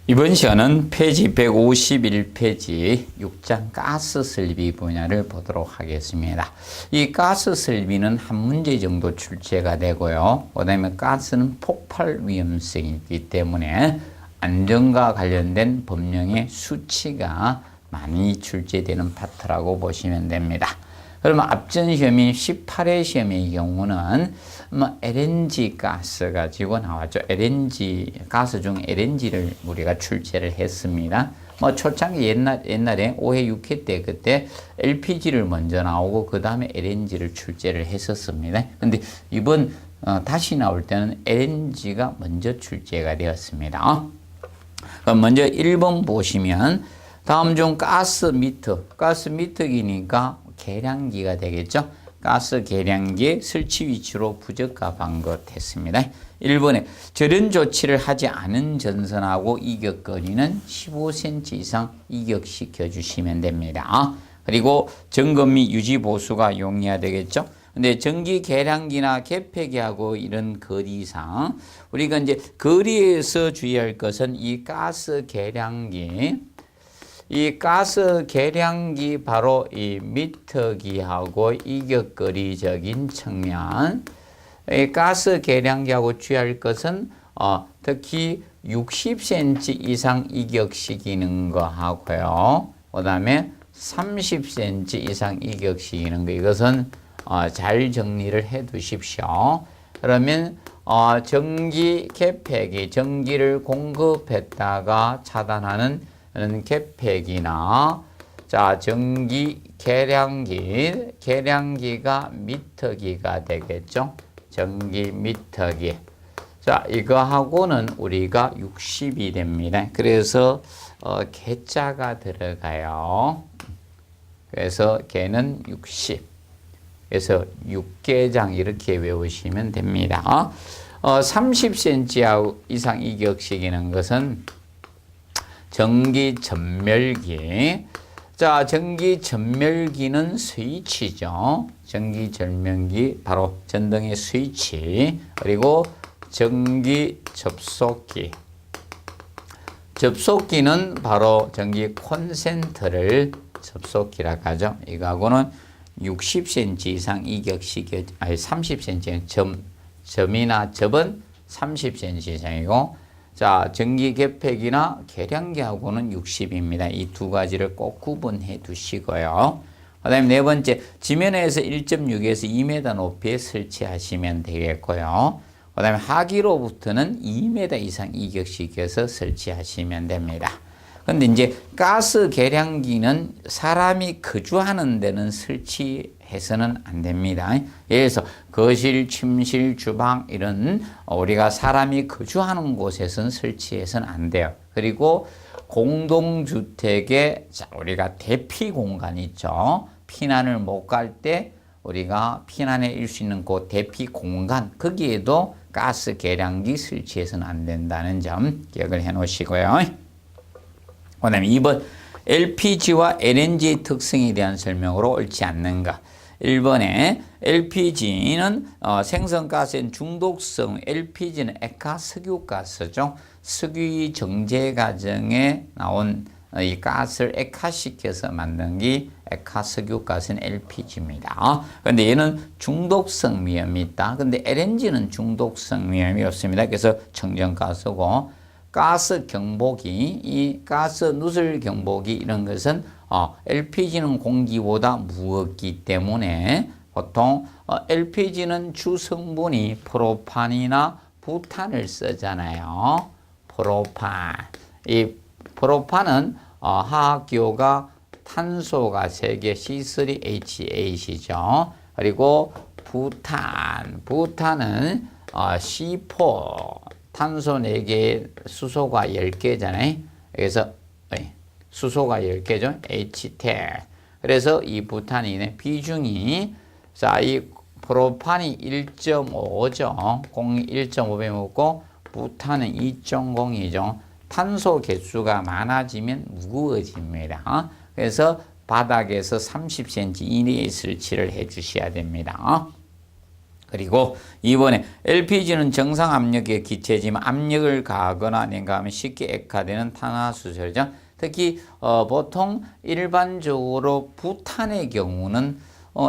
이번 시간은 페이지 151페이지 6장 가스 설비 분야를 보도록 하겠습니다. 이 가스 설비는 한 문제 정도 출제가 되고요. 그 다음에 가스는 폭발 위험성이기 때문에 안전과 관련된 법령의 수치가 많이 출제되는 파트라고 보시면 됩니다. 그러면 앞전 시험인 18회 시험의 경우는 LNG 가스 가지고 나왔죠. LNG 가스 중 LNG를 우리가 출제를 했습니다. 초창기 옛날에 5회 6회 때 그때 LPG를 먼저 나오고 그 다음에 LNG를 출제를 했었습니다. 근데 이번 다시 나올 때는 LNG가 먼저 출제가 되었습니다. 그럼 먼저 1번 보시면 다음 중 가스 미터기니까 계량기가 되겠죠. 가스 계량기 설치 위치로 부적합한 것 했습니다. 1번에 절연 조치를 하지 않은 전선하고 이격거리는 15cm 이상 이격시켜 주시면 됩니다. 그리고 점검 및 유지 보수가 용이해야 되겠죠. 근데 전기 계량기나 개폐기하고 이런 거리상 우리가 이제 거리에서 주의할 것은 이 가스 계량기 이 가스 계량기 바로 이 미터기하고 이격거리적인 측면 이 가스 계량기하고 주의할 것은 특히 60cm 이상 이격시키는 거 하고요. 그 다음에 30cm 이상 이격시키는 거 이것은 잘 정리를 해 두십시오. 그러면 전기 개폐기 전기를 공급했다가 차단하는 개폐기나 전기 계량기가 미터기가 되겠죠. 전기 미터기. 이거하고는 우리가 60이 됩니다. 그래서 개자가 들어가요. 그래서 개는 60. 그래서 6개장 이렇게 외우시면 됩니다. 30cm 이상 이격시키는 것은 전기 전멸기. 전기 전멸기는 스위치죠. 전기 전멸기 바로 전등의 스위치. 그리고 전기 접속기. 접속기는 바로 전기 콘센트를 접속기라고 하죠. 이거하고는 60cm 이상 이격시켜 30cm 점이나 접은 30cm 이상이고 전기 개폐기나 계량기하고는 60입니다. 이 두 가지를 꼭 구분해 두시고요. 그 다음에 네 번째, 지면에서 1.6에서 2m 높이에 설치하시면 되겠고요. 그 다음에 하기로부터는 2m 이상 이격시켜서 설치하시면 됩니다. 근데 이제 가스 계량기는 사람이 거주하는 데는 설치해서는 안 됩니다. 예를 들어서 거실, 침실, 주방 이런 우리가 사람이 거주하는 곳에서는 설치해서는 안 돼요. 그리고 공동주택에 우리가 대피 공간 있죠. 피난을 못 갈 때 우리가 피난에 일 수 있는 그 대피 공간 거기에도 가스 계량기 설치해서는 안 된다는 점 기억을 해 놓으시고요. 그 다음에 2번 LPG와 LNG의 특성에 대한 설명으로 옳지 않는가. 1번에 LPG는 생선가스의 중독성, LPG는 액화석유가스죠. 석유 정제 과정에 나온 이 가스를 액화시켜서 만든 게 액화석유가스는 LPG입니다. 그런데 얘는 중독성 위험이 있다. 근데 LNG는 중독성 위험이 없습니다. 그래서 청정가스고 가스 경보기, 이 가스 누설 경보기 이런 것은 LPG는 공기보다 무겁기 때문에 보통 LPG는 주성분이 프로판이나 부탄을 쓰잖아요. 프로판. 이 프로판은 화학기호가 탄소가 3개 C3H8이죠. 그리고 부탄은 C4 탄소 4개, 수소가 10개잖아요. 그래서 수소가 10개죠. H10. 그래서 이 부탄이 비중이 이 프로판이 1.5죠. 1.5배 먹고 부탄은 2.0이죠. 탄소 개수가 많아지면 무거워집니다. 그래서 바닥에서 30cm 이내에 설치를 해 주셔야 됩니다. 그리고 이번에 LPG는 정상 압력의 기체지만 압력을 가하거나 냉각하면 쉽게 액화되는 탄화수소죠. 특히 보통 일반적으로 부탄의 경우는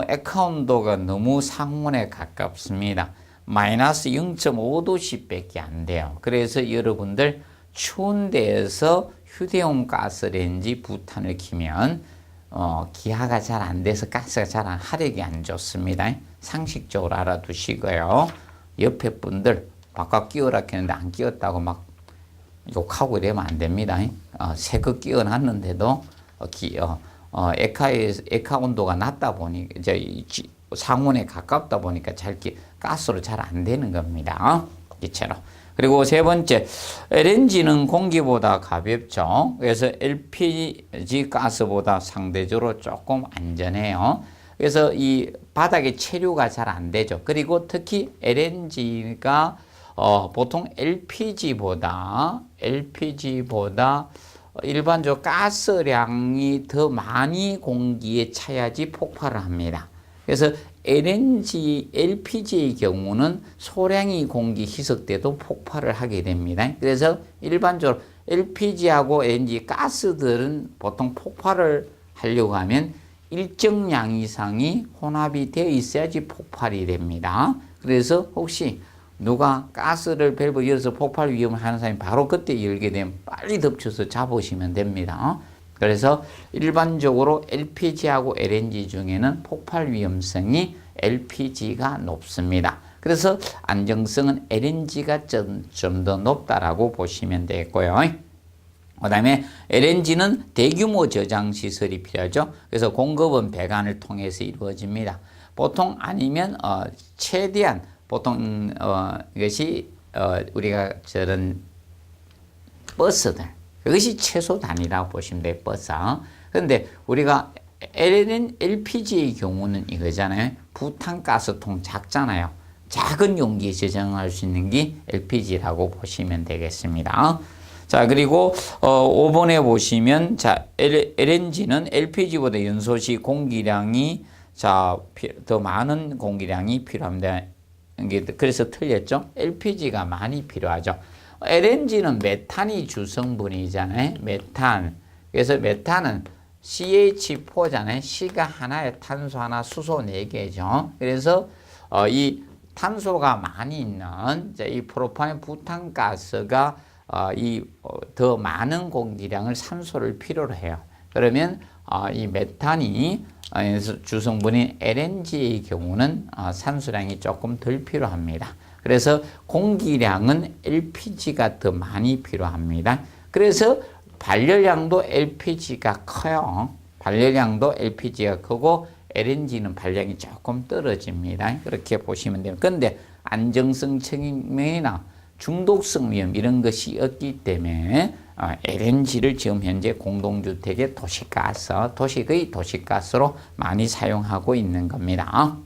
액화 온도가 너무 상온에 가깝습니다. 마이너스 0.5도씨밖에 안 돼요. 그래서 여러분들 추운 데에서 휴대용 가스레인지 부탄을 켜면 기하가 잘 안 돼서 가스가 잘 안 화력이 안 좋습니다. 상식적으로 알아두시고요. 옆에 분들 바깥 끼워라 했는데 안 끼웠다고 막 욕하고 이러면 안 됩니다. 새 거 끼워놨는데도 액화 온도가 낮다 보니 이제 상온에 가깝다 보니까 가스로 잘 안 되는 겁니다. 이처럼. 그리고 세 번째, LNG는 공기보다 가볍죠. 그래서 LPG 가스보다 상대적으로 조금 안전해요. 그래서 이 바닥에 체류가 잘 안 되죠. 그리고 특히 LNG가 보통 LPG보다 일반적으로 가스량이 더 많이 공기에 차야지 폭발을 합니다. 그래서 LPG의 경우는 소량의 공기 희석돼도 폭발을 하게 됩니다. 그래서 일반적으로 LPG하고 LNG 가스들은 보통 폭발을 하려고 하면 일정량 이상이 혼합이 되어 있어야지 폭발이 됩니다. 그래서 혹시 누가 가스를 밸브 열어서 폭발 위험을 하는 사람이 바로 그때 열게 되면 빨리 덮쳐서 잡으시면 됩니다. 그래서 일반적으로 LPG하고 LNG 중에는 폭발 위험성이 LPG가 높습니다. 그래서 안정성은 LNG가 좀 더 높다라고 보시면 되겠고요. 그 다음에 LNG는 대규모 저장 시설이 필요하죠. 그래서 공급은 배관을 통해서 이루어집니다. 보통 아니면 최대한 보통 이것이 우리가 저런 버스들 그것이 최소 단위라고 보시면 돼요. 버스. 그런데 우리가 LPG의 경우는 이거잖아요. 부탄가스통 작잖아요. 작은 용기에 저장할 수 있는 게 LPG라고 보시면 되겠습니다. 자, 그리고 5번에 보시면 자, LNG는 LPG보다 연소시 공기량이 더 많은 공기량이 필요합니다. 그래서 틀렸죠? LPG가 많이 필요하죠. LNG는 메탄이 주성분이잖아요. 메탄. 그래서 메탄은 CH4잖아요. C가 하나에 탄소 하나, 수소 4개죠. 그래서 이 탄소가 많이 있는 이 프로파인 부탄가스가 더 많은 공기량을 산소를 필요로 해요. 그러면 이 메탄이 주성분인 LNG의 경우는 산소량이 조금 덜 필요합니다. 그래서 공기량은 LPG가 더 많이 필요합니다. 그래서 발열량도 LPG가 커요. 발열량도 LPG가 크고 LNG는 발열량이 조금 떨어집니다. 그렇게 보시면 돼요. 그런데 안정성 측면이나 중독성 위험 이런 것이 없기 때문에 LNG를 지금 현재 공동주택의 거의 도시가스로 많이 사용하고 있는 겁니다.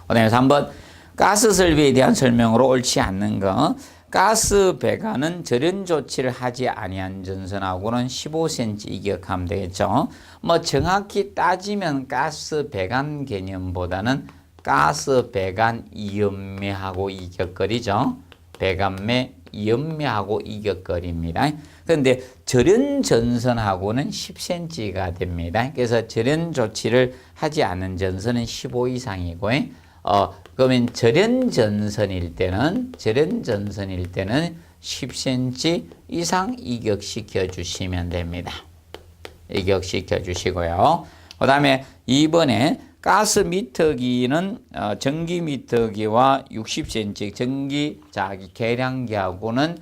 그 다음에 3번 가스 설비에 대한 설명으로 옳지 않는 거. 가스 배관은 절연 조치를 하지 아니한 전선하고는 15cm 이격하면 되겠죠. 정확히 따지면 가스 배관 개념보다는 가스 배관 이연매하고 이격거리죠. 배관매 이연매하고 이격거리입니다. 그런데 절연 전선하고는 10cm가 됩니다. 그래서 절연 조치를 하지 않은 전선은 15 이상이고, 그러면 절연 전선일 때는 10cm 이상 이격시켜 주시면 됩니다. 이격시켜 주시고요. 그 다음에 2번에 가스 미터기는 전기 미터기와 60cm 계량기하고는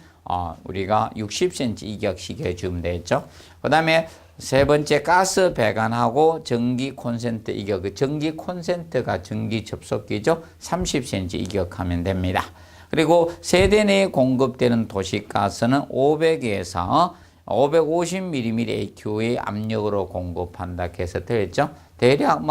우리가 60cm 이격시켜 주면 되겠죠. 그 다음에 세 번째 가스 배관하고 전기 콘센트 이격. 전기 콘센트가 전기 접속기죠. 30cm 이격하면 됩니다. 그리고 세대 내에 공급되는 도시가스는 500에서 550mm AQ의 압력으로 공급한다 해서 들었죠. 대략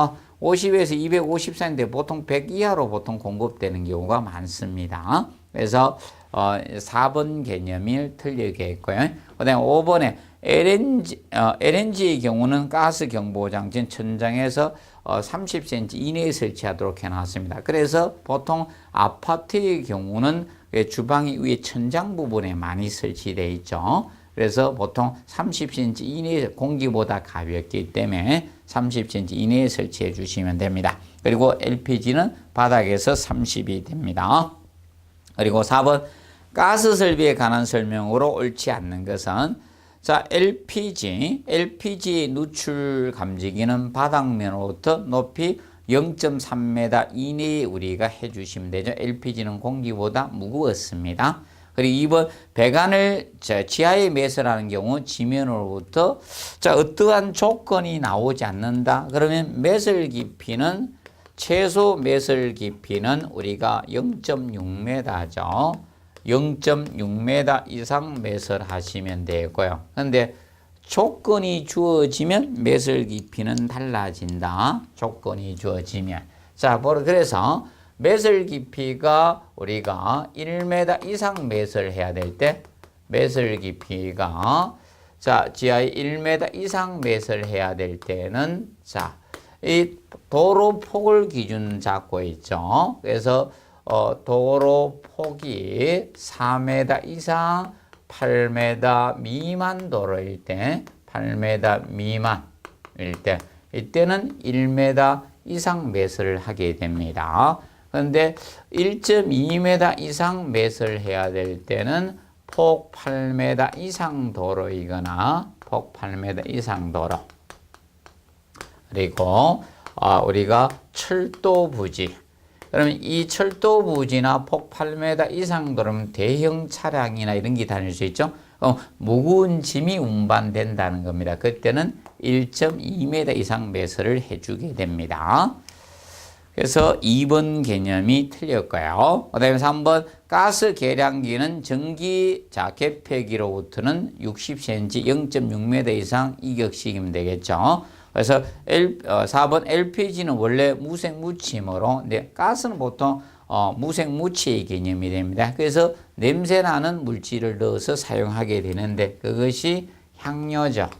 50에서 250cm인데 보통 100 이하로 보통 공급되는 경우가 많습니다. 그래서 4번 개념이 틀리게 했고요. 그 다음에 5번에 LNG의 경우는 가스 경보 장치는 천장에서 30cm 이내에 설치하도록 해놨습니다. 그래서 보통 아파트의 경우는 주방이 위에 천장 부분에 많이 설치되어 있죠. 그래서 보통 30cm 이내에 공기보다 가볍기 때문에 30cm 이내에 설치해 주시면 됩니다. 그리고 LPG는 바닥에서 30이 됩니다. 그리고 4번 가스 설비에 관한 설명으로 옳지 않는 것은 자, LPG 누출 감지기는 바닥면으로부터 높이 0.3m 이내에 우리가 해주시면 되죠. LPG는 공기보다 무거웠습니다. 그리고 2번 배관을 지하에 매설하는 경우 지면으로부터 자, 어떠한 조건이 나오지 않는다. 그러면 매설 깊이는 최소 매설 깊이는 우리가 0.6m죠. 0.6m 이상 매설하시면 되고요. 그런데 조건이 주어지면 매설 깊이는 달라진다. 조건이 주어지면. 자, 그래서 매설 깊이가 우리가 1m 이상 매설해야 될 때 매설 깊이가 자, 지하에 1m 이상 매설해야 될 때는 자, 이 도로 폭을 기준 잡고 있죠. 그래서 도로 폭이 4m 이상 8m 미만 도로일 때 8m 미만일 때 이때는 1m 이상 매설을 하게 됩니다. 그런데 1.2m 이상 매설해야 될 때는 폭 8m 이상 도로이거나 폭 8m 이상 도로 그리고 우리가 철도 부지 그러면 이 철도 부지나 폭 8m 이상 도로면 대형 차량이나 이런 게 다닐 수 있죠. 무거운 짐이 운반된다는 겁니다. 그때는 1.2m 이상 매설을 해주게 됩니다. 그래서 2번 개념이 틀렸고요. 그 다음에 3번 가스 계량기는 전기 개폐기로부터는 60cm 0.6m 이상 이격식이면 되겠죠. 그래서 4번 LPG는 원래 무색무침으로 근데 가스는 보통 무색무취의 개념이 됩니다. 그래서 냄새나는 물질을 넣어서 사용하게 되는데 그것이 향료죠.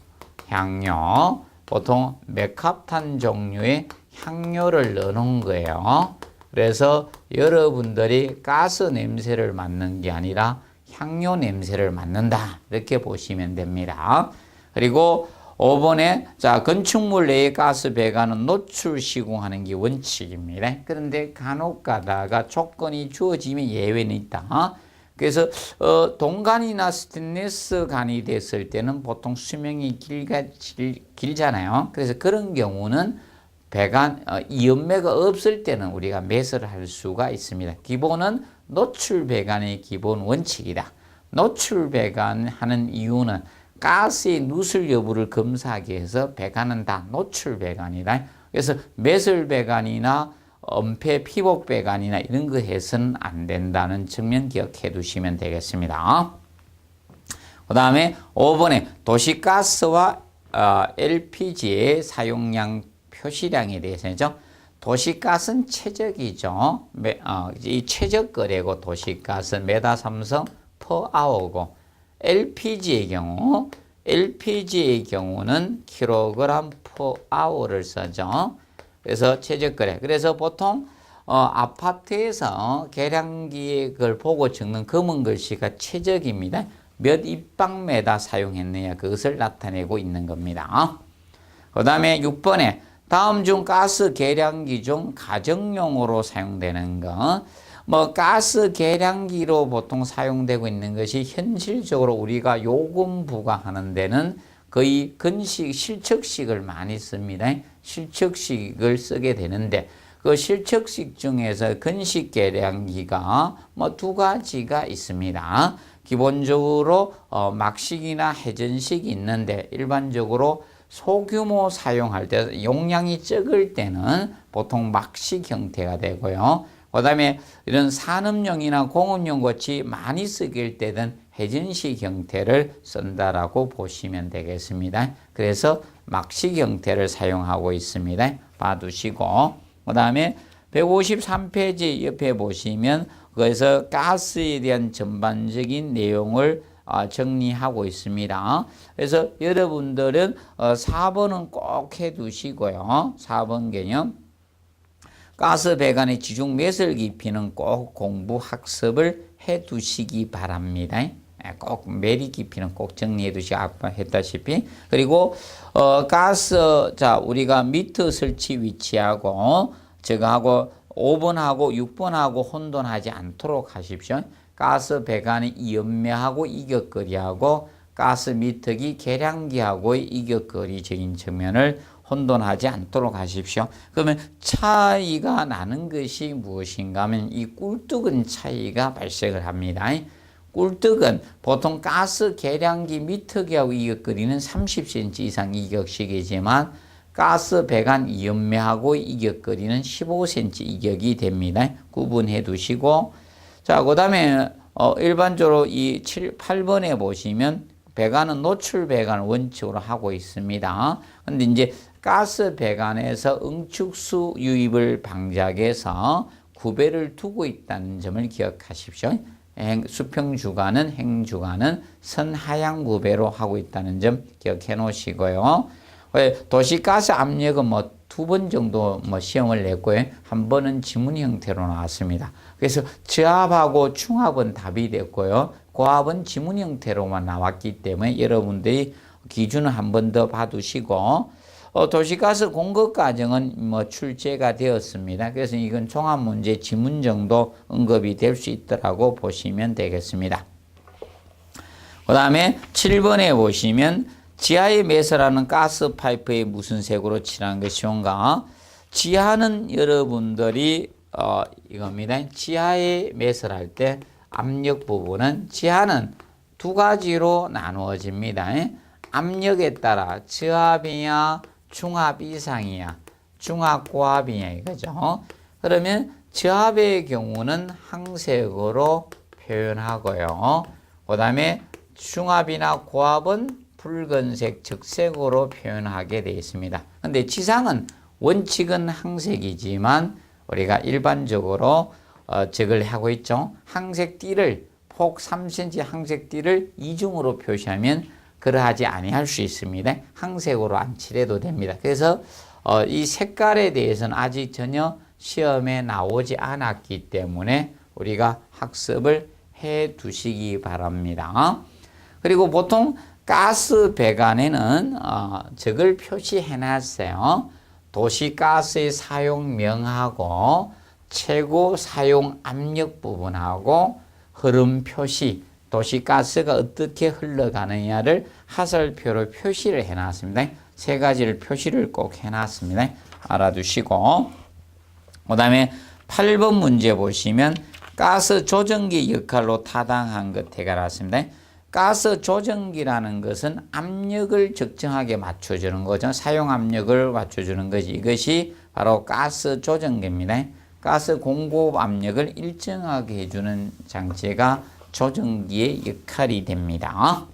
향료. 보통 메캅탄 종류의 향료를 넣는 거예요. 그래서 여러분들이 가스 냄새를 맡는 게 아니라 향료 냄새를 맡는다. 이렇게 보시면 됩니다. 그리고 5번에 자, 건축물 내의 가스 배관은 노출 시공하는 게 원칙입니다. 그런데 간혹 가다가 조건이 주어지면 예외는 있다. 그래서 동간이나 스테인리스 간이 됐을 때는 보통 수명이 길잖아요. 그래서 그런 경우는 배관 이연매가 없을 때는 우리가 매설을 할 수가 있습니다. 기본은 노출 배관의 기본 원칙이다. 노출 배관 하는 이유는 가스의 누설 여부를 검사하기 위해서 배관은 다 노출 배관이다. 그래서 매설 배관이나 엄폐 피복 배관이나 이런 거 해서는 안 된다는 측면 기억해 두시면 되겠습니다. 그 다음에 5번에 도시가스와 LPG의 사용량 표시량에 대해서죠. 도시가스는 최적이죠. 이 최적거래고 도시가스는 메다 삼성 퍼 아워고 LPG의 경우는 킬로그램 퍼 아워를 쓰죠. 그래서 최적거래. 그래서 보통 아파트에서 계량기에 그걸 보고 적는 검은 글씨가 최적입니다. 몇 입방메다 사용했느냐 그것을 나타내고 있는 겁니다. 그 다음에 6번에 다음 중 가스 계량기 중 가정용으로 사용되는 것 가스 계량기로 보통 사용되고 있는 것이 현실적으로 우리가 요금 부과하는 데는 거의 실측식을 많이 씁니다. 실측식을 쓰게 되는데 그 실측식 중에서 건식 계량기가 두 가지가 있습니다. 기본적으로 막식이나 회전식이 있는데 일반적으로 소규모 사용할 때 용량이 적을 때는 보통 막식 형태가 되고요. 그 다음에 이런 산업용이나 공업용 같이 많이 쓰일 때는 회전식 형태를 쓴다라고 보시면 되겠습니다. 그래서 막식 형태를 사용하고 있습니다. 봐두시고 그 다음에 153페이지 옆에 보시면 그래서 가스에 대한 전반적인 내용을 정리하고 있습니다. 그래서 여러분들은 4번은 꼭 해두시고요. 4번 개념 가스 배관의 지중 매설 깊이는 꼭 공부 학습을 해두시기 바랍니다. 꼭 매리 깊이는 꼭 정리해 두시고 아까 했다시피. 그리고 가스 자 우리가 미터 설치 위치하고 저거하고 5번하고 6번하고 혼돈하지 않도록 하십시오. 가스 배관의 연매하고 이격거리하고 가스 미터기 계량기하고의 이격거리적인 측면을 혼돈하지 않도록 하십시오. 그러면 차이가 나는 것이 무엇인가 하면 이 꿀뚝은 차이가 발생을 합니다. 꿀뚝은 보통 가스 계량기 미터기하고 이격거리는 30cm 이상 이격식이지만 가스 배관 연매하고 이격거리는 15cm 이격이 됩니다. 구분해 두시고 자, 그 다음에 일반적으로 이 8번에 보시면 배관은 노출 배관을 원칙으로 하고 있습니다. 근데 이제 가스 배관에서 응축수 유입을 방지하게해서 구배를 두고 있다는 점을 기억하십시오. 수평 주관은 행주관은 선하향 구배로 하고 있다는 점 기억해 놓으시고요. 도시가스 압력은 뭐 2번 정도 시험을 냈고요. 한 번은 지문 형태로 나왔습니다. 그래서 저압하고 중압은 답이 됐고요. 고압은 지문 형태로만 나왔기 때문에 여러분들이 기준을 한 번 더 봐두시고 도시가스 공급 과정은 출제가 되었습니다. 그래서 이건 종합 문제 지문 정도 언급이 될 수 있더라고 보시면 되겠습니다. 그 다음에 7번에 보시면 지하에 매설하는 가스 파이프에 무슨 색으로 칠한 것이온가? 지하는 여러분들이 이겁니다. 지하에 매설할 때 압력 부분은 지하는 두 가지로 나누어집니다. 압력에 따라 저압이냐 중압 이상이야 중압 고압이냐 이거죠. 그러면 저압의 경우는 항색으로 표현하고요. 그 다음에 중압이나 고압은 붉은색 적색으로 표현하게 되어 있습니다. 근데 지상은 원칙은 항색이지만 우리가 일반적으로 적을 하고 있죠. 항색띠를 폭 3cm 항색띠를 이중으로 표시하면 그러하지 아니할 수 있습니다. 항색으로 안 칠해도 됩니다. 그래서 이 색깔에 대해서는 아직 전혀 시험에 나오지 않았기 때문에 우리가 학습을 해 두시기 바랍니다. 그리고 보통 가스 배관에는 저걸 표시해 놨어요. 도시가스의 사용명하고 최고 사용 압력 부분하고 흐름 표시, 도시가스가 어떻게 흘러가느냐를 하설표로 표시를 해 놨습니다. 세 가지를 표시를 꼭 해 놨습니다. 알아두시고 그 다음에 8번 문제 보시면 가스 조정기 역할로 타당한 것 해결했습니다. 가스 조정기라는 것은 압력을 적정하게 맞춰주는 거죠. 사용 압력을 맞춰주는 것이 이것이 바로 가스 조정기입니다. 가스 공급 압력을 일정하게 해주는 장치가 조정기의 역할이 됩니다.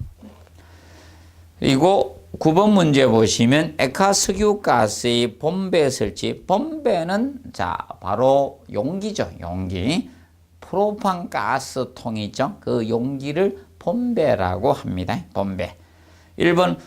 그리고 9번 문제 보시면 액화석유가스의 본배 설치. 본배는 자 바로 용기죠. 용기. 프로판 가스통이죠. 그 용기를 본배라고 합니다. 본배. 1번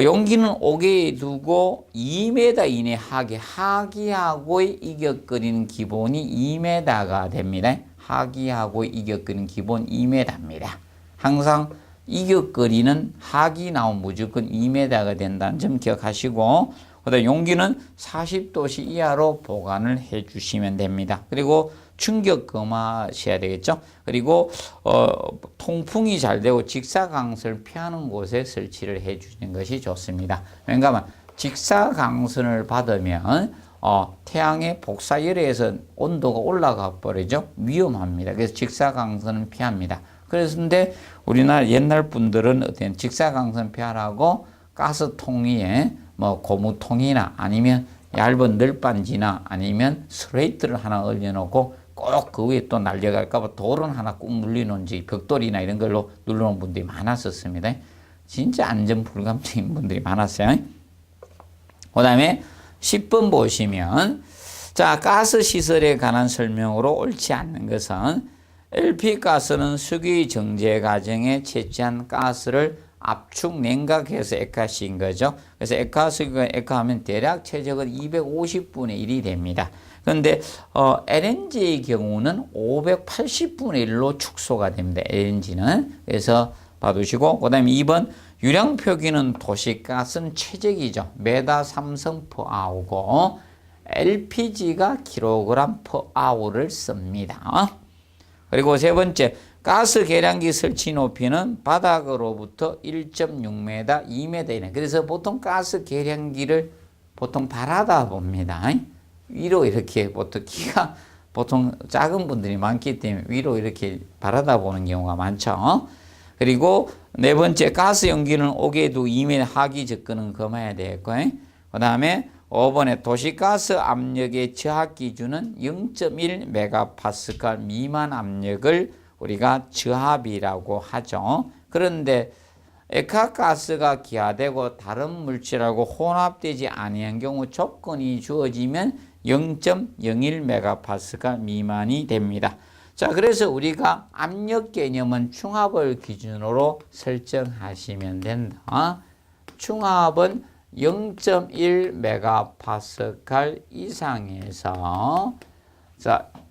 용기는 옥에 두고 2m 이내 하기하고의 이격거리는 기본이 2m가 됩니다. 하기하고의 이격거리는 기본 2m입니다. 항상 이격거리는 하기 나오면 무조건 2m가 된다는 점 기억하시고 그다음 용기는 40도씨 이하로 보관을 해 주시면 됩니다. 그리고 충격 금하셔야 되겠죠. 그리고 통풍이 잘 되고 직사광선을 피하는 곳에 설치를 해 주시는 것이 좋습니다. 왜냐하면 직사광선을 받으면 태양의 복사열에서 온도가 올라가 버리죠. 위험합니다. 그래서 직사광선은 피합니다. 그런데 우리나라 옛날 분들은 어떤 직사광선 피하라고 가스통 위에 고무통이나 아니면 얇은 널빤지나 아니면 스레이트를 하나 올려놓고 꼭 그 위에 또 날려갈까봐 돌은 하나 꾹 눌려놓은지 벽돌이나 이런 걸로 눌러놓은 분들이 많았었습니다. 진짜 안전 불감증인 분들이 많았어요. 그 다음에 10번 보시면 자 가스 시설에 관한 설명으로 옳지 않는 것은 LP 가스는 석유의 정제 과정에 채취한 가스를 압축 냉각해서 액화시킨 거죠. 그래서 액화석유가 액화하면 대략 최적은 250분의 1이 됩니다. 그런데 LNG의 경우는 580분의 1로 축소가 됩니다. LNG는. 그래서 봐두시고, 그 다음에 2번 유량 표기는 도시가스는 최적이죠. 메다 삼성 퍼아우고 LPG가 킬로그램 퍼아우를 씁니다. 그리고 세 번째, 가스 계량기 설치 높이는 바닥으로부터 1.6m, 2m 이내. 그래서 보통 가스 계량기를 보통 바라다 봅니다. 위로 이렇게 보통 키가 보통 작은 분들이 많기 때문에 위로 이렇게 바라다 보는 경우가 많죠. 그리고 네 번째, 가스 연기는 옥에도 2m 하기 접근은 금해야 되겠고, 그 다음에 5번에 도시가스 압력의 저하 기준은 0.1메가파스칼 미만 압력을 우리가 저압이라고 하죠. 그런데 액화가스가 기화되고 다른 물질하고 혼합되지 아니한 경우 조건이 주어지면 0.01메가파스칼 미만이 됩니다. 자, 그래서 우리가 압력 개념은 충압을 기준으로 설정하시면 된다. 충압은 0.1메가파스칼 이상에서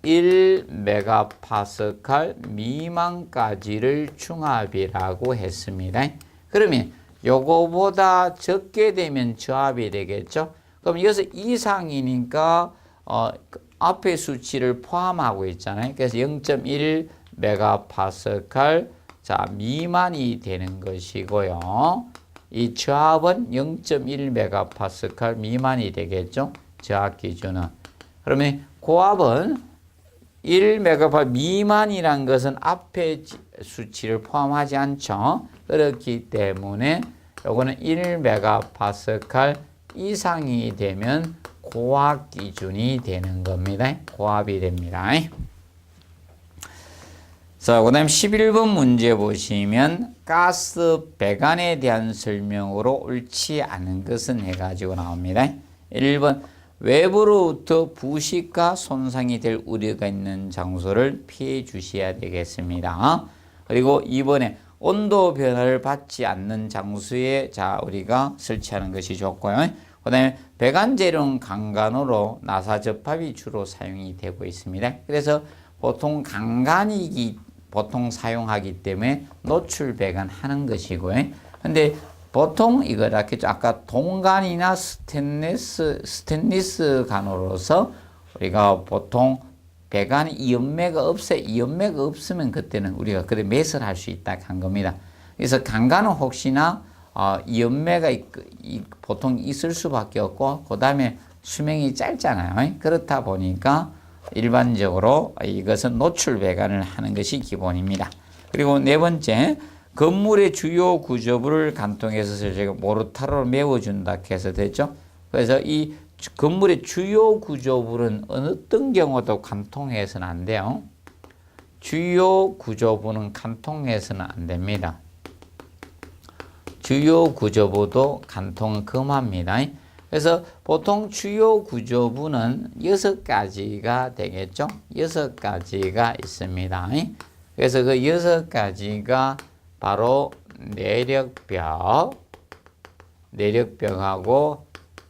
1메가파스칼 미만까지를 충압이라고 했습니다. 그러면 요거보다 적게 되면 저압이 되겠죠. 그럼 여기서 이상이니까 앞에 수치를 포함하고 있잖아요. 그래서 0.1메가파스칼 미만이 되는 것이고요. 이 저압은 0.1메가파스칼 미만이 되겠죠. 저압 기준은. 그러면 고압은 1메가파스칼 미만이란 것은 앞에 수치를 포함하지 않죠. 그렇기 때문에 요거는 1메가파스칼 이상이 되면 고압 기준이 되는 겁니다. 고압이 됩니다. 자, 그 다음 11번 문제 보시면 가스 배관에 대한 설명으로 옳지 않은 것은 해가지고 나옵니다. 1번 외부로부터 부식과 손상이 될 우려가 있는 장소를 피해 주셔야 되겠습니다. 그리고 2번에 온도 변화를 받지 않는 장소에 우리가 설치하는 것이 좋고요. 그 다음에 배관 재료는 강간으로 나사 접합이 주로 사용이 되고 있습니다. 그래서 보통 강간이 보통 사용하기 때문에 노출 배관 하는 것이고요. 근데 보통 이걸 아까 동간이나 스테인리스 간으로서 우리가 보통 배관이 이연매가 없으면 그때는 우리가 그래 매설 할 수 있다 한 겁니다. 그래서 강간은 혹시나 이연매가 보통 있을 수밖에 없고, 그 다음에 수명이 짧잖아요. 그렇다 보니까 일반적으로 이것은 노출 배관을 하는 것이 기본입니다. 그리고 네 번째, 건물의 주요 구조부를 관통해서 제가 모르타르로 메워준다 해서 됐죠. 그래서 이 건물의 주요 구조부는 어떤 경우도 관통해서는 안 돼요. 주요 구조부는 관통해서는 안 됩니다. 주요 구조부도 관통은 금합니다. 그래서 보통 주요 구조부는 6가지가 되겠죠. 6가지가 있습니다. 그래서 그 6가지가 바로 내력벽하고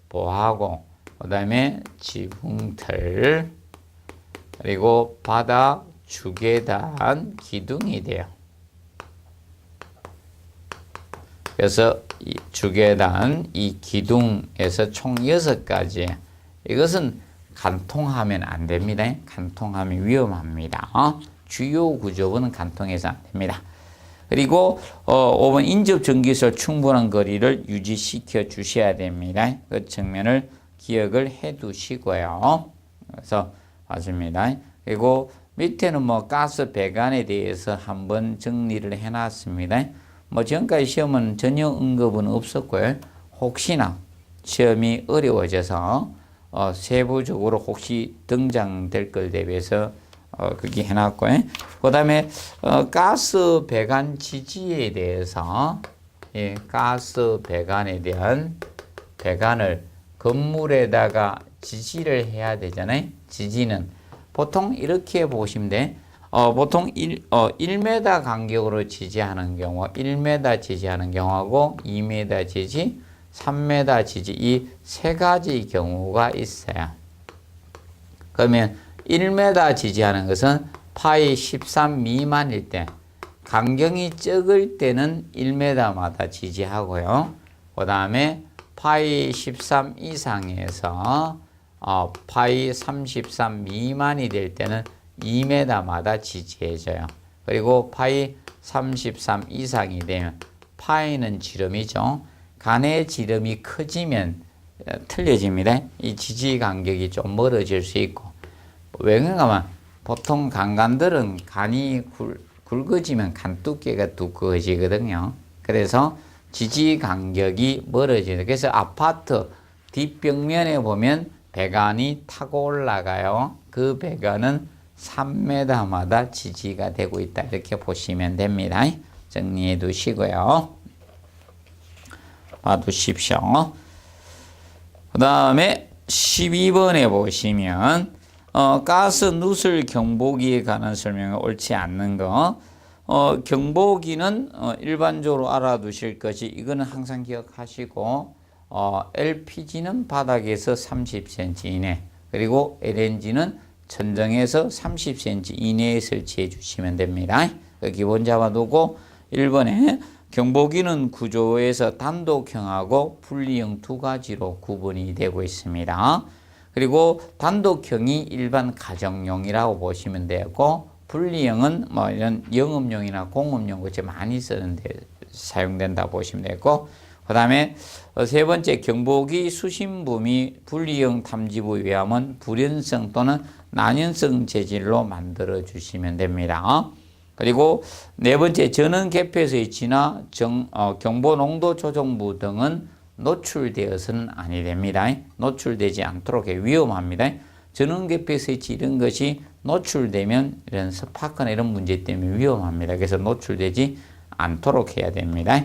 보하고, 그 다음에 지붕틀, 그리고 바닥, 주계단, 기둥이 돼요. 그래서 이 주계단, 이 기둥에서 총 6가지. 이것은 관통하면 안 됩니다. 관통하면 위험합니다. 주요 구조부는 관통해서 안 됩니다. 그리고 5번 인접 전기소 충분한 거리를 유지시켜 주셔야 됩니다. 그 측면을 기억을 해 두시고요. 그래서 맞습니다. 그리고 밑에는 가스 배관에 대해서 한번 정리를 해 놨습니다. 지금까지 시험은 전혀 언급은 없었고요. 혹시나 시험이 어려워져서 세부적으로 혹시 등장될 걸 대비해서 그렇게 해놨고요. 그 다음에 가스 배관 지지에 대해서 가스 배관에 대한 배관을 건물에다가 지지를 해야 되잖아요. 지지는 보통 이렇게 보시면 돼. 보통 1m 간격으로 지지하는 경우, 1m 지지하는 경우하고 2m 지지, 3m 지지 이 세 가지 경우가 있어요. 그러면 1m 지지하는 것은 파이 13 미만일 때, 간격이 적을 때는 1m마다 지지하고요. 그 다음에 파이 13 이상에서 파이 33 미만이 될 때는 2m마다 지지해줘요. 그리고 파이 33 이상이 되면 파이는 지름이죠. 간의 지름이 커지면 틀려집니다. 이 지지 간격이 좀 멀어질 수 있고, 왜 그런가 하면 보통 간간들은 간이 굵어지면 간 두께가 두꺼워지거든요. 그래서 지지 간격이 멀어지는, 그래서 아파트 뒷벽면에 보면 배관이 타고 올라가요. 그 배관은 3m마다 지지가 되고 있다, 이렇게 보시면 됩니다. 정리해 두시고요. 봐두십시오. 그 다음에 12번에 보시면 가스 누설 경보기에 관한 설명이 옳지 않는 거. 경보기는 일반적으로 알아두실 것이, 이거는 항상 기억하시고, LPG는 바닥에서 30cm 이내, 그리고 LNG는 천정에서 30cm 이내에 설치해 주시면 됩니다. 기본 잡아두고, 1번에 경보기는 구조에서 단독형하고 분리형 두 가지로 구분이 되고 있습니다. 그리고 단독형이 일반 가정용이라고 보시면 되고, 분리형은 뭐 이런 영업용이나 공업용 같이 많이 쓰는데 사용된다 보시면 되고, 그 다음에 세 번째, 경보기 수신붐이 분리형 탐지부에 의하면 불연성 또는 난연성 재질로 만들어 주시면 됩니다. 그리고 네 번째, 전원 개폐 스위치나 경보 농도 조정부 등은 노출되어서는 아니 됩니다. 노출되지 않도록 위험합니다. 전원 개폐 스위치 이런 것이 노출되면 이런 스파크나 이런 문제 때문에 위험합니다. 그래서 노출되지 않도록 해야 됩니다.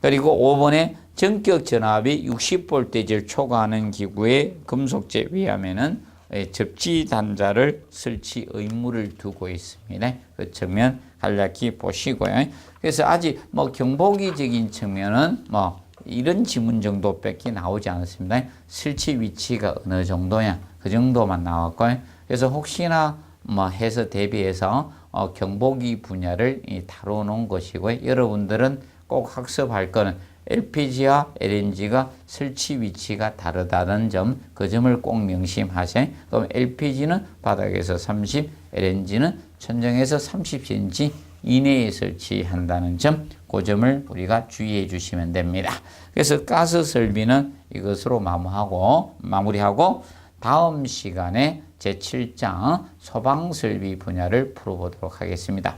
그리고 5번에 전격 전압이 60V를 초과하는 기구에 금속재 위함에는 접지 단자를 설치 의무를 두고 있습니다. 그 측면 간략히 보시고요. 그래서 아직 뭐 경보기적인 측면은 뭐 이런 지문 정도밖에 나오지 않았습니다. 설치 위치가 어느 정도냐, 그 정도만 나왔고요. 그래서 혹시나 뭐 해서 대비해서 경보기 분야를 다뤄놓은 것이고요. 여러분들은 꼭 학습할 거는 LPG와 LNG가 설치 위치가 다르다는 점, 그 점을 꼭 명심하세요. 그럼 LPG는 바닥에서 30, LNG는 천정에서 30cm 이내에 설치한다는 점, 그 점을 우리가 주의해 주시면 됩니다. 그래서 가스 설비는 이것으로 마무리하고 다음 시간에 제7장 소방 설비 분야를 풀어보도록 하겠습니다.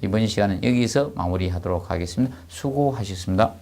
이번 시간은 여기서 마무리하도록 하겠습니다. 수고하셨습니다.